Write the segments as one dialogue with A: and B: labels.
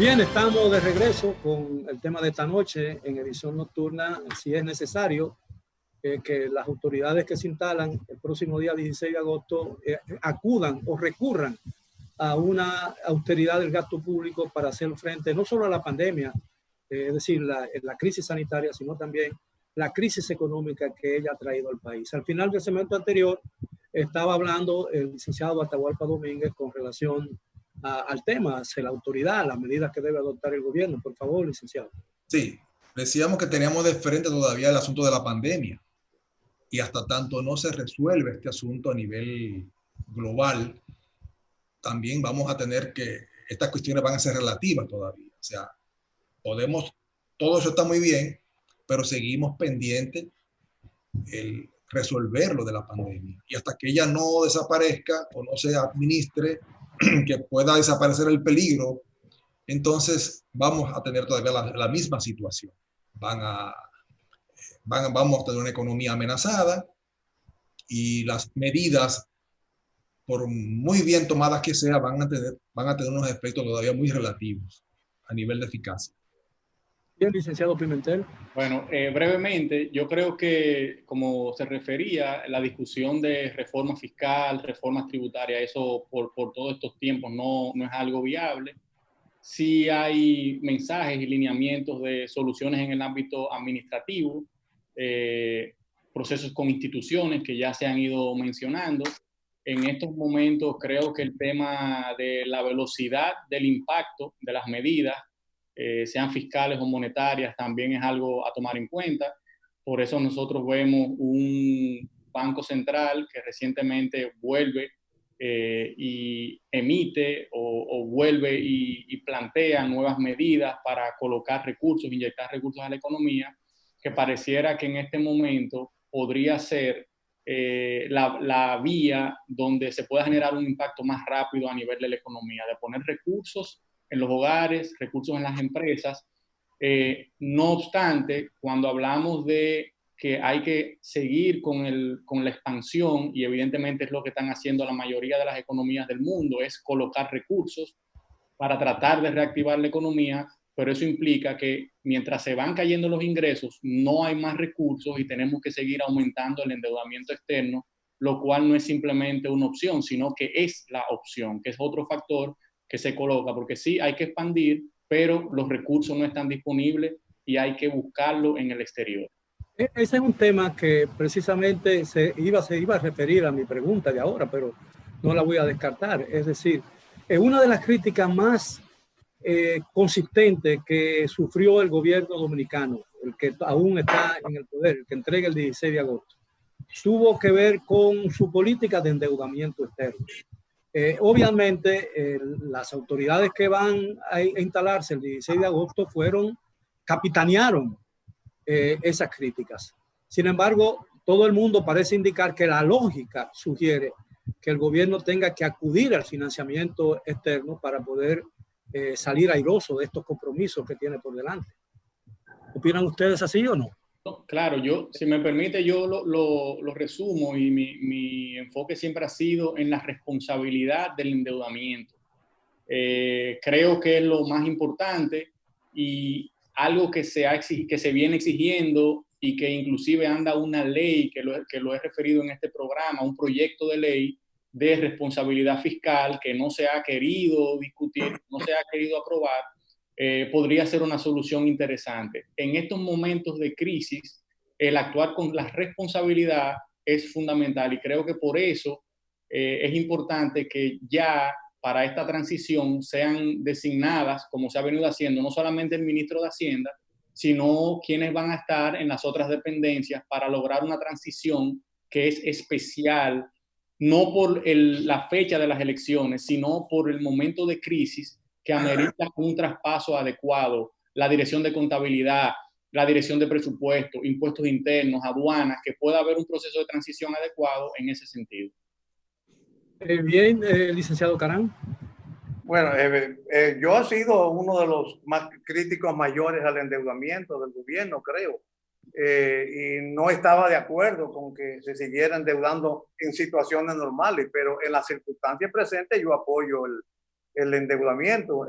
A: Bien, estamos de regreso con el tema de esta noche en edición nocturna. Si es necesario que las autoridades que se instalan el próximo día 16 de agosto acudan o recurran a una austeridad del gasto público para hacer frente no solo a la pandemia, es decir, la crisis sanitaria, sino también la crisis económica que ella ha traído al país. Al final del segmento anterior estaba hablando el licenciado Atahualpa Domínguez con relación al tema, hacia la autoridad, las medidas que debe adoptar el gobierno. Por favor, licenciado.
B: Sí, decíamos que teníamos de frente todavía el asunto de la pandemia y hasta tanto no se resuelve este asunto a nivel global, también vamos a tener que, estas cuestiones van a ser relativas todavía. O sea, todo eso está muy bien, pero seguimos pendientes el resolverlo de la pandemia. Y hasta que ella no desaparezca o no se administre, que pueda desaparecer el peligro, entonces vamos a tener todavía la misma situación. Vamos a tener una economía amenazada y las medidas, por muy bien tomadas que sean, van a tener unos efectos todavía muy relativos a nivel de eficacia.
A: Bien, licenciado Pimentel.
C: Bueno, brevemente, yo creo que, como se refería, la discusión de reforma fiscal, reformas tributarias, eso por todos estos tiempos no es algo viable. Sí hay mensajes y lineamientos de soluciones en el ámbito administrativo, procesos con instituciones que ya se han ido mencionando. En estos momentos creo que el tema de la velocidad del impacto de las medidas, sean fiscales o monetarias, también es algo a tomar en cuenta. Por eso nosotros vemos un Banco Central que recientemente vuelve y emite o vuelve y plantea nuevas medidas para colocar recursos, inyectar recursos a la economía, que pareciera que en este momento podría ser la vía donde se pueda generar un impacto más rápido a nivel de la economía, de poner recursos en los hogares, recursos en las empresas. No obstante, cuando hablamos de que hay que seguir con la expansión, y evidentemente es lo que están haciendo la mayoría de las economías del mundo, es colocar recursos para tratar de reactivar la economía, pero eso implica que mientras se van cayendo los ingresos, no hay más recursos y tenemos que seguir aumentando el endeudamiento externo, lo cual no es simplemente una opción, sino que es la opción, que es otro factor que se coloca, porque sí hay que expandir, pero los recursos no están disponibles y hay que buscarlo en el exterior.
A: Ese es un tema que precisamente se iba a referir a mi pregunta de ahora, pero no la voy a descartar. Es decir, una de las críticas más consistentes que sufrió el gobierno dominicano, el que aún está en el poder, el que entrega el 16 de agosto, tuvo que ver con su política de endeudamiento externo. Obviamente, las autoridades que van a instalarse el 16 de agosto capitanearon esas críticas. Sin embargo, todo el mundo parece indicar que la lógica sugiere que el gobierno tenga que acudir al financiamiento externo para poder salir airoso de estos compromisos que tiene por delante. ¿Opinan ustedes así o no?
C: Claro, si me permite, yo lo resumo y mi enfoque siempre ha sido en la responsabilidad del endeudamiento. Creo que es lo más importante y algo que se viene exigiendo y que inclusive anda una ley que lo he referido en este programa, un proyecto de ley de responsabilidad fiscal que no se ha querido discutir, no se ha querido aprobar. Podría ser una solución interesante. En estos momentos de crisis, el actuar con la responsabilidad es fundamental y creo que por eso es importante que ya para esta transición sean designadas, como se ha venido haciendo, no solamente el ministro de Hacienda, sino quienes van a estar en las otras dependencias para lograr una transición que es especial, no por la fecha de las elecciones, sino por el momento de crisis que amerita un traspaso adecuado, la dirección de contabilidad, la dirección de presupuesto, impuestos internos, aduanas, que pueda haber un proceso de transición adecuado en ese sentido.
A: Bien, licenciado Carán.
D: Bueno, yo he sido uno de los más críticos mayores al endeudamiento del gobierno, creo, y no estaba de acuerdo con que se siguiera endeudando en situaciones normales, pero en las circunstancias presentes yo apoyo el endeudamiento,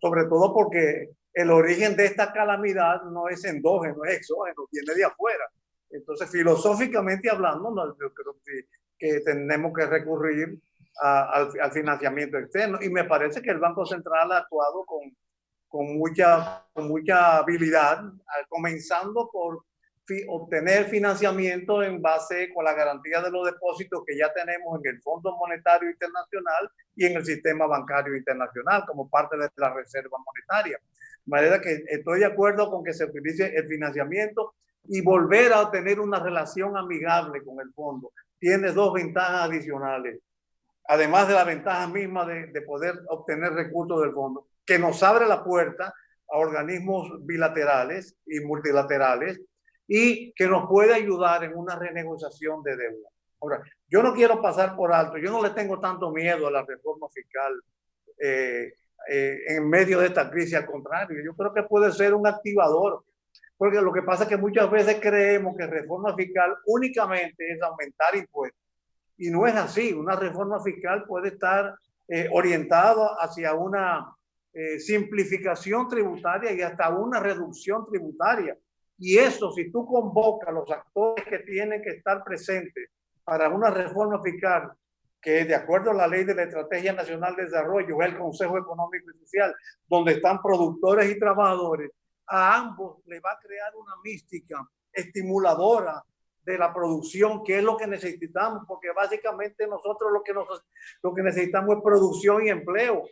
D: sobre todo porque el origen de esta calamidad no es endógeno, es exógeno, viene de afuera. Entonces, filosóficamente hablando, yo creo que tenemos que recurrir al financiamiento externo. Y me parece que el Banco Central ha actuado con mucha habilidad, comenzando por obtener financiamiento en base con la garantía de los depósitos que ya tenemos en el Fondo Monetario Internacional y en el sistema bancario internacional como parte de la Reserva Monetaria. De manera que estoy de acuerdo con que se utilice el financiamiento y volver a tener una relación amigable con el fondo. Tiene dos ventajas adicionales, además de la ventaja misma de poder obtener recursos del fondo, que nos abre la puerta a organismos bilaterales y multilaterales y que nos puede ayudar en una renegociación de deuda. Ahora, yo no quiero pasar por alto, yo no le tengo tanto miedo a la reforma fiscal en medio de esta crisis, al contrario, yo creo que puede ser un activador, porque lo que pasa es que muchas veces creemos que reforma fiscal únicamente es aumentar impuestos, y no es así. Una reforma fiscal puede estar orientada hacia una simplificación tributaria y hasta una reducción tributaria. Y eso, si tú convocas a los actores que tienen que estar presentes para una reforma fiscal, que de acuerdo a la ley de la Estrategia Nacional de Desarrollo es el Consejo Económico y Social, donde están productores y trabajadores, a ambos le va a crear una mística estimuladora de la producción, que es lo que necesitamos, porque básicamente nosotros lo que necesitamos es producción y empleo.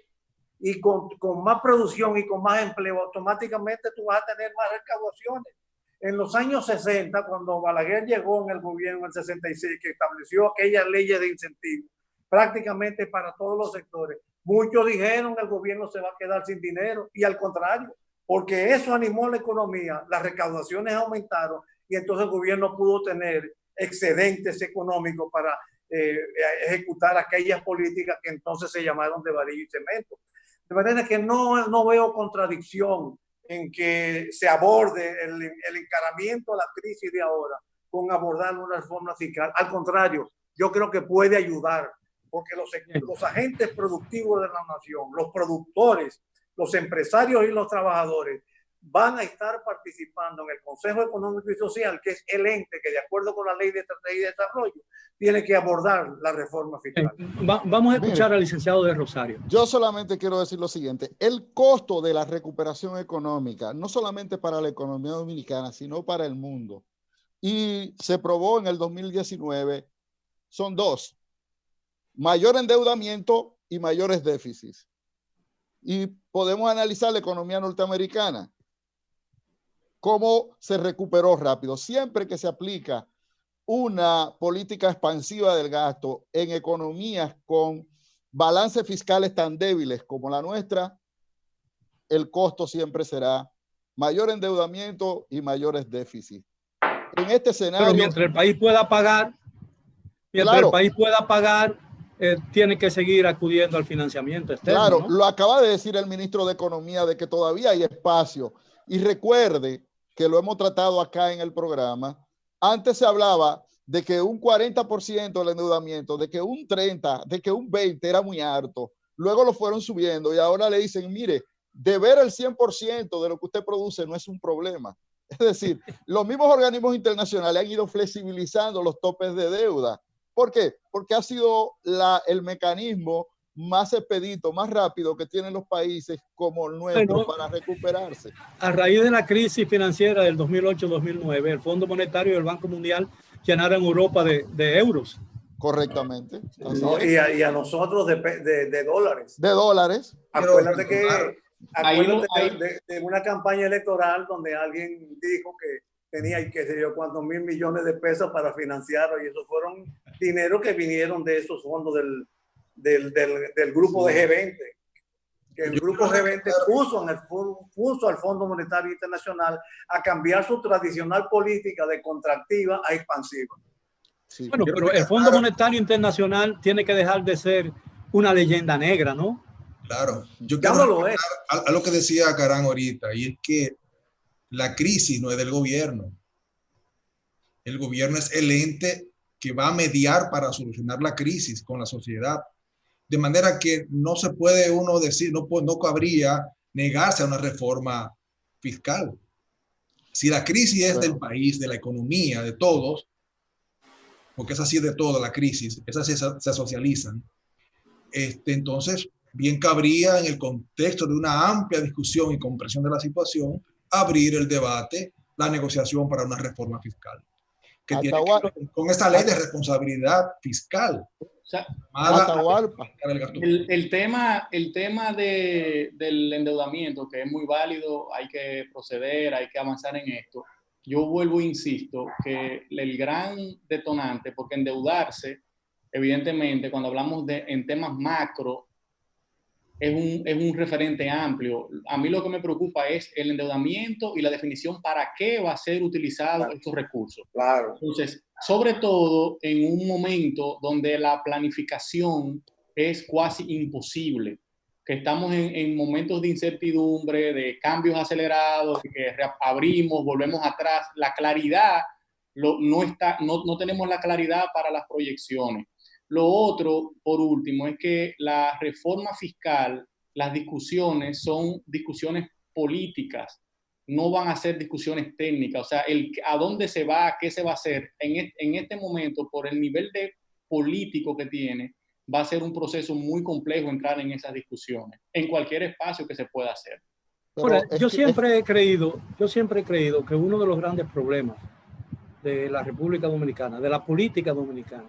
D: Y con más producción y con más empleo, automáticamente tú vas a tener más recaudaciones. En los años 60, cuando Balaguer llegó en el gobierno en el 66, que estableció aquellas leyes de incentivos, prácticamente para todos los sectores, muchos dijeron que el gobierno se va a quedar sin dinero, y al contrario, porque eso animó la economía, las recaudaciones aumentaron, y entonces el gobierno pudo tener excedentes económicos para ejecutar aquellas políticas que entonces se llamaron de varillo y cemento. De manera que no veo contradicción en que se aborde el encaramiento a la crisis de ahora con abordar una reforma fiscal. Al contrario, yo creo que puede ayudar, porque los agentes productivos de la nación, los productores, los empresarios y los trabajadores van a estar participando en el Consejo Económico y Social, que es el ente que, de acuerdo con la Ley de Estrategia y Desarrollo, tiene que abordar la reforma fiscal.
A: Vamos a escuchar al licenciado de Rosario.
E: Yo solamente quiero decir lo siguiente: el costo de la recuperación económica, no solamente para la economía dominicana, sino para el mundo, y se probó en el 2019, son dos: mayor endeudamiento y mayores déficits. Y podemos analizar la economía norteamericana, cómo se recuperó rápido. Siempre que se aplica una política expansiva del gasto en economías con balances fiscales tan débiles como la nuestra, el costo siempre será mayor endeudamiento y mayores déficits. En este escenario...
A: Pero mientras el país pueda pagar, tiene que seguir acudiendo al financiamiento externo.
E: Claro,
A: ¿no?
E: Lo acaba de decir el ministro de Economía, de que todavía hay espacio. Y recuerde que lo hemos tratado acá en el programa. Antes se hablaba de que un 40% del endeudamiento, de que un 30%, de que un 20% era muy alto. Luego lo fueron subiendo y ahora le dicen, mire, deber el 100% de lo que usted produce no es un problema. Es decir, los mismos organismos internacionales han ido flexibilizando los topes de deuda. ¿Por qué? Porque ha sido el mecanismo más expedito, más rápido que tienen los países como el nuestro para recuperarse.
A: A raíz de la crisis financiera del 2008-2009, el Fondo Monetario y el Banco Mundial llenaron Europa de euros.
E: Correctamente.
D: Y a nosotros de dólares.
E: De dólares.
D: Acuérdate de una campaña electoral donde alguien dijo que tenía, qué sé yo, cuántos mil millones de pesos para financiarlo, y esos fueron dinero que vinieron de esos fondos del grupo de G20, que el grupo G20 puso al Fondo Monetario Internacional a cambiar su tradicional política de contractiva a expansiva.
A: Sí. Bueno, pero el Fondo Monetario Internacional tiene que dejar de ser una leyenda negra, ¿no?
B: Claro. Yo quiero a lo que decía Caram ahorita, y es que la crisis no es del gobierno. El gobierno es el ente que va a mediar para solucionar la crisis con la sociedad. De manera que no se puede uno decir, no cabría negarse a una reforma fiscal. Si la crisis es del país, de la economía, de todos, porque es así de toda la crisis, esas se socializan, entonces bien cabría en el contexto de una amplia discusión y comprensión de la situación, abrir el debate, la negociación para una reforma fiscal, que tiene que ver con esta ley de responsabilidad fiscal.
C: O sea, el tema del endeudamiento, que es muy válido, hay que proceder, hay que avanzar en esto. Yo vuelvo e insisto que el gran detonante, porque endeudarse, evidentemente, cuando hablamos en temas macro, es un referente amplio. A mí lo que me preocupa es el endeudamiento y la definición para qué va a ser utilizado estos recursos.
D: Claro.
C: Entonces, sobre todo en un momento donde la planificación es casi imposible, que estamos en momentos de incertidumbre, de cambios acelerados, que abrimos, volvemos atrás, la claridad no tenemos la claridad para las proyecciones. Lo otro, por último, es que la reforma fiscal, las discusiones son discusiones políticas, no van a ser discusiones técnicas. O sea, a dónde se va, qué se va a hacer, en este momento, por el nivel de político que tiene, va a ser un proceso muy complejo entrar en esas discusiones, en cualquier espacio que se pueda hacer.
A: Ahora, yo siempre he creído que uno de los grandes problemas de la República Dominicana, de la política dominicana,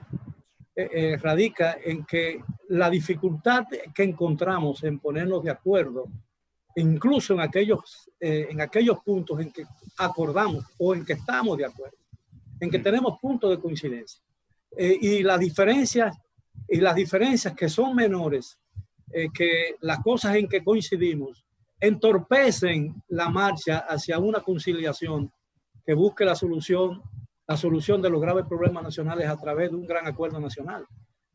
A: radica en que la dificultad que encontramos en ponernos de acuerdo, incluso en aquellos puntos en que acordamos o en que estamos de acuerdo, en que tenemos puntos de coincidencia, y las diferencias que son menores que las cosas en que coincidimos, entorpecen la marcha hacia una conciliación que busque la solución de los graves problemas nacionales a través de un gran acuerdo nacional.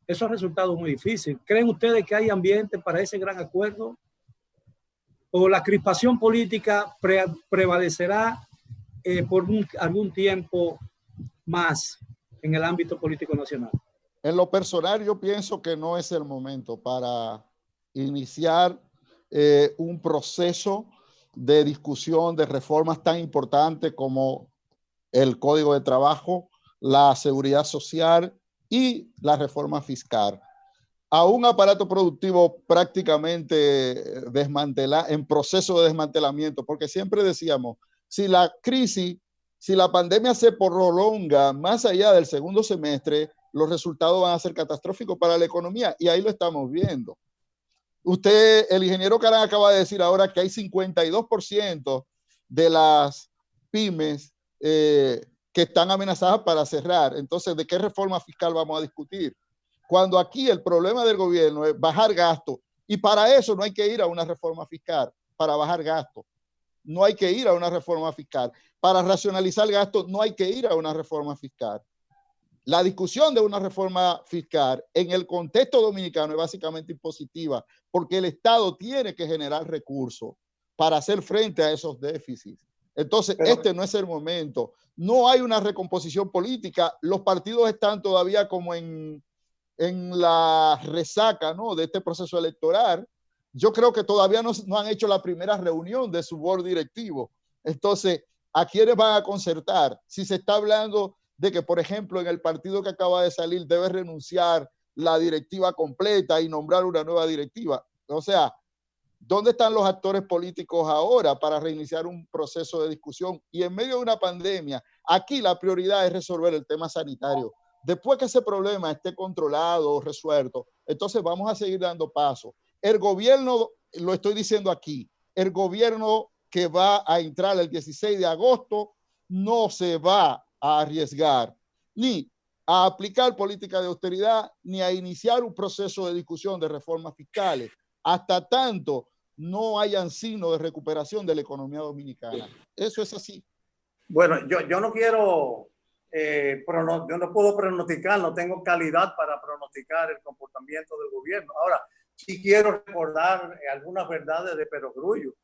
A: Eso ha resultado muy difícil. ¿Creen ustedes que hay ambiente para ese gran acuerdo? ¿O la crispación política prevalecerá por algún tiempo más en el ámbito político nacional?
E: En lo personal, yo pienso que no es el momento para iniciar un proceso de discusión de reformas tan importantes como el Código de Trabajo, la seguridad social y la reforma fiscal. A un aparato productivo prácticamente desmantelado, en proceso de desmantelamiento, porque siempre decíamos, si la pandemia se prolonga más allá del segundo semestre, los resultados van a ser catastróficos para la economía, y ahí lo estamos viendo. El ingeniero Caram acaba de decir ahora que hay 52% de las pymes que están amenazadas para cerrar. Entonces, ¿de qué reforma fiscal vamos a discutir? Cuando aquí el problema del gobierno es bajar gastos, y para eso no hay que ir a una reforma fiscal, para bajar gastos. No hay que ir a una reforma fiscal. Para racionalizar gastos, no hay que ir a una reforma fiscal. La discusión de una reforma fiscal en el contexto dominicano es básicamente impositiva, porque el Estado tiene que generar recursos para hacer frente a esos déficits. Entonces, este no es el momento. No hay una recomposición política. Los partidos están todavía como en la resaca, ¿no?, de este proceso electoral. Yo creo que todavía no han hecho la primera reunión de su board directivo. Entonces, ¿a quiénes van a concertar? Si se está hablando de que, por ejemplo, en el partido que acaba de salir debe renunciar la directiva completa y nombrar una nueva directiva. O sea, ¿dónde están los actores políticos ahora para reiniciar un proceso de discusión? Y en medio de una pandemia, aquí la prioridad es resolver el tema sanitario. Después que ese problema esté controlado o resuelto, entonces vamos a seguir dando pasos. El gobierno, lo estoy diciendo aquí, el gobierno que va a entrar el 16 de agosto no se va a arriesgar ni a aplicar política de austeridad ni a iniciar un proceso de discusión de reformas fiscales hasta tanto no hayan signos de recuperación de la economía dominicana. Eso es así.
D: Bueno, yo no quiero, yo no puedo pronosticar, no tengo calidad para pronosticar el comportamiento del gobierno. Ahora, sí quiero recordar algunas verdades de perogrullo.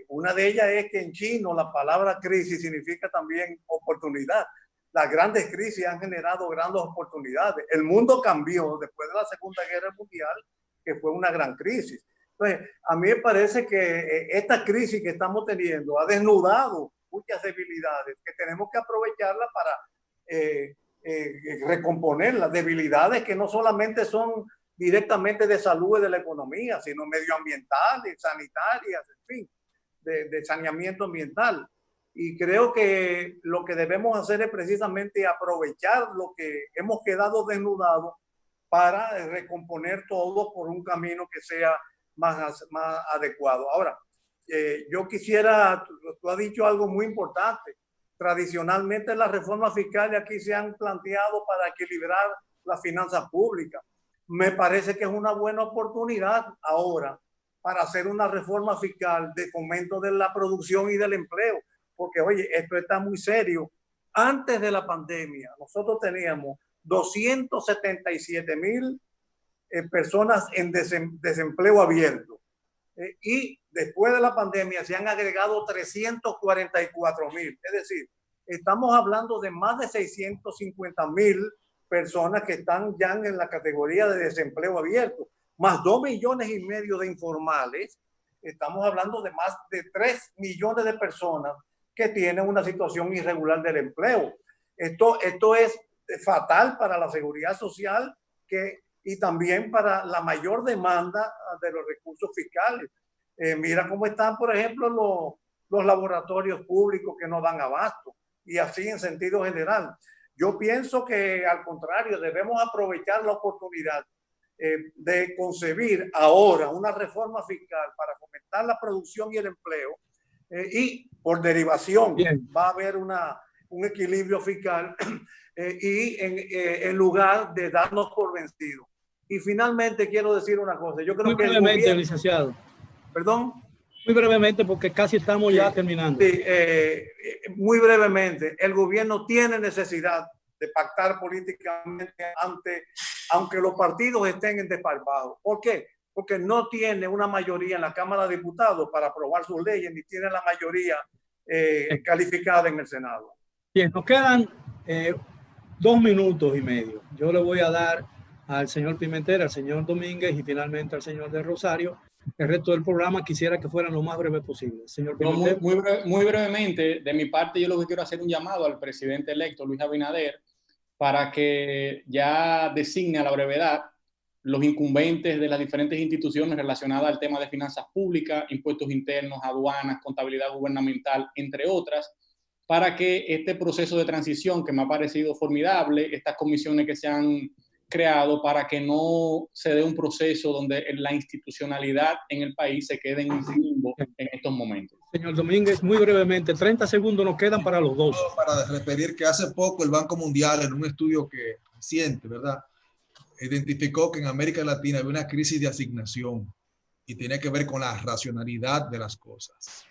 D: Una de ellas es que en chino la palabra crisis significa también oportunidad. las grandes crisis han generado grandes oportunidades. El mundo cambió después de la Segunda Guerra Mundial, que fue una gran crisis. Entonces, a mí me parece que esta crisis que estamos teniendo ha desnudado muchas debilidades que tenemos que aprovecharla para recomponer las debilidades que no solamente son directamente de salud y de la economía, sino medioambientales, sanitarias, en fin, de saneamiento ambiental. Y creo que lo que debemos hacer es precisamente aprovechar lo que hemos quedado desnudados para recomponer todo por un camino que sea más adecuado. Ahora, yo quisiera, tú has dicho algo muy importante. Tradicionalmente las reformas fiscales aquí se han planteado para equilibrar las finanzas públicas. Me parece que es una buena oportunidad ahora para hacer una reforma fiscal de fomento de la producción y del empleo, porque oye, esto está muy serio. Antes de la pandemia, nosotros teníamos 277,000 personas en desempleo abierto. Y después de la pandemia se han agregado 344,000. Es decir, estamos hablando de más de 650,000 personas que están ya en la categoría de desempleo abierto, más 2,5 millones de informales. Estamos hablando de más de 3 millones de personas que tienen una situación irregular del empleo. Esto es fatal para la seguridad social y también para la mayor demanda de los recursos fiscales. Mira cómo están, por ejemplo, los laboratorios públicos que no dan abasto, y así en sentido general. Yo pienso que al contrario, debemos aprovechar la oportunidad de concebir ahora una reforma fiscal para fomentar la producción y el empleo, y por derivación va a haber un equilibrio fiscal y en lugar de darnos por vencidos. Y finalmente quiero decir una cosa. Yo creo
A: muy brevemente, licenciado.
D: ¿Perdón?
A: Muy brevemente, porque casi estamos ya terminando.
D: Sí, muy brevemente. El gobierno tiene necesidad de pactar políticamente aunque los partidos estén en desparpajo. ¿Por qué? Porque no tiene una mayoría en la Cámara de Diputados para aprobar sus leyes, ni tiene la mayoría calificada en el Senado.
A: Bien, nos quedan 2 minutos y medio. Yo le voy a dar al señor Pimentel, al señor Domínguez y finalmente al señor de Rosario el resto del programa. Quisiera que fueran lo más breve posible. Señor Pimentel.
C: Muy brevemente, de mi parte, yo lo que quiero hacer un llamado al presidente electo, Luis Abinader, para que ya designe a la brevedad los incumbentes de las diferentes instituciones relacionadas al tema de finanzas públicas, impuestos internos, aduanas, contabilidad gubernamental, entre otras, para que este proceso de transición, que me ha parecido formidable, estas comisiones que se han creado, para que no se dé un proceso donde la institucionalidad en el país se quede en un limbo en estos momentos.
A: Señor Domínguez, muy brevemente, 30 segundos nos quedan para los dos.
B: Para referir que hace poco el Banco Mundial, en un estudio reciente, ¿verdad?, identificó que en América Latina había una crisis de asignación y tiene que ver con la racionalidad de las cosas.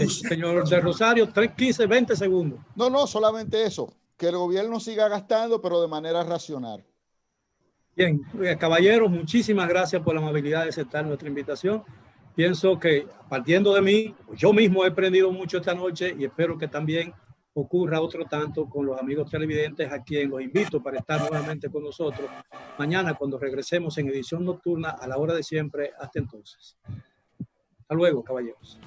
A: Señor de Rosario, 15, 20 segundos.
E: No, solamente eso, que el gobierno siga gastando, pero de manera racional.
A: Bien, caballeros, muchísimas gracias por la amabilidad de aceptar nuestra invitación. Pienso que, partiendo de mí, yo mismo he aprendido mucho esta noche y espero que también ocurra otro tanto con los amigos televidentes, a quien los invito para estar nuevamente con nosotros mañana cuando regresemos en edición nocturna a la hora de siempre. Hasta entonces. Hasta luego, caballeros.